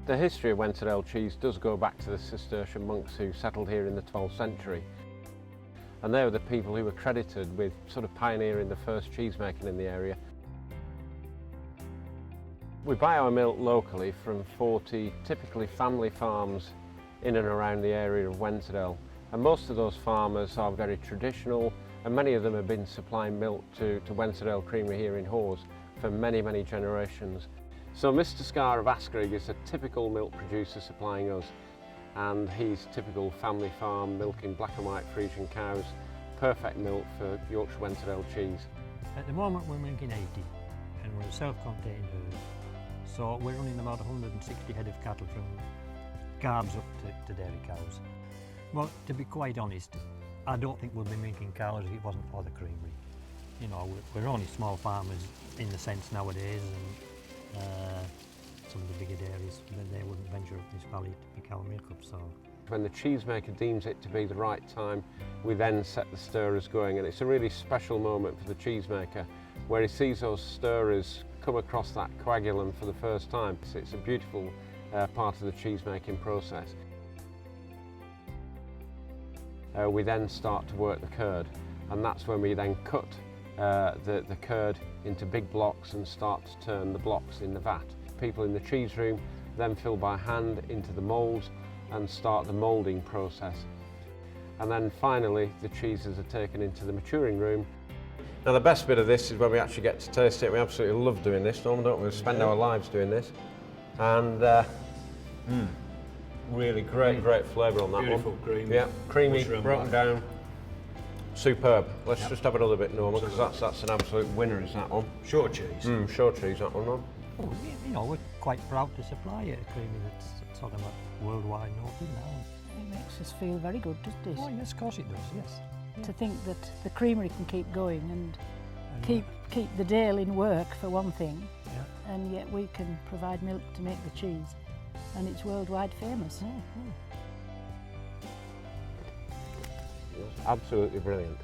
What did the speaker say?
The history of Wensleydale cheese does go back to the Cistercian monks who settled here in the 12th century. And they were the people who were credited with sort of pioneering the first cheese making in the area. We buy our milk locally from 40 typically family farms in and around the area of Wensleydale. And most of those farmers are very traditional, and many of them have been supplying milk to Wensleydale Creamery here in Hawes for many, many generations. So Mr. Scar of Askerig is a typical milk producer supplying us, and he's typical family farm, milking black and white Frisian cows, perfect milk for Yorkshire Wensleydale cheese. At the moment we're milking 80, and we're a self-contained herd. So we're running about 160 head of cattle from calves up to dairy cows. Well, to be quite honest, I don't think we'd be making cows if it wasn't for the creamery. You know, we're only small farmers in the sense nowadays, and some of the bigger dairies, they wouldn't venture up this valley to pick our milk up. So when the cheesemaker deems it to be the right time, we then set the stirrers going, and it's a really special moment for the cheesemaker where he sees those stirrers come across that coagulum for the first time. So it's a beautiful part of the cheese making process. We then start to work the curd, and that's when we then cut the curd into big blocks and start to turn the blocks in the vat. People in the cheese room then fill by hand into the moulds and start the moulding process. And then finally the cheeses are taken into the maturing room. Now the best bit of this is when we actually get to taste it. We absolutely love doing this, Norman, don't we? We spend our lives doing this. And really great flavour on that Beautiful, one. creamy. Yeah, creamy, Mushroom broken down. Superb. Let's just have another bit, Norman, because that's an absolute winner, is that one? Short cheese. Short cheese, that one, Norman. well, you know, we're quite proud to supply a creamery that's sort of a worldwide noted now. It makes us feel very good, doesn't it? Oh yes, of course it does, yes. To think that the creamery can keep going and keep the Dale in work for one thing, and yet we can provide milk to make the cheese, and it's worldwide famous. Absolutely brilliant.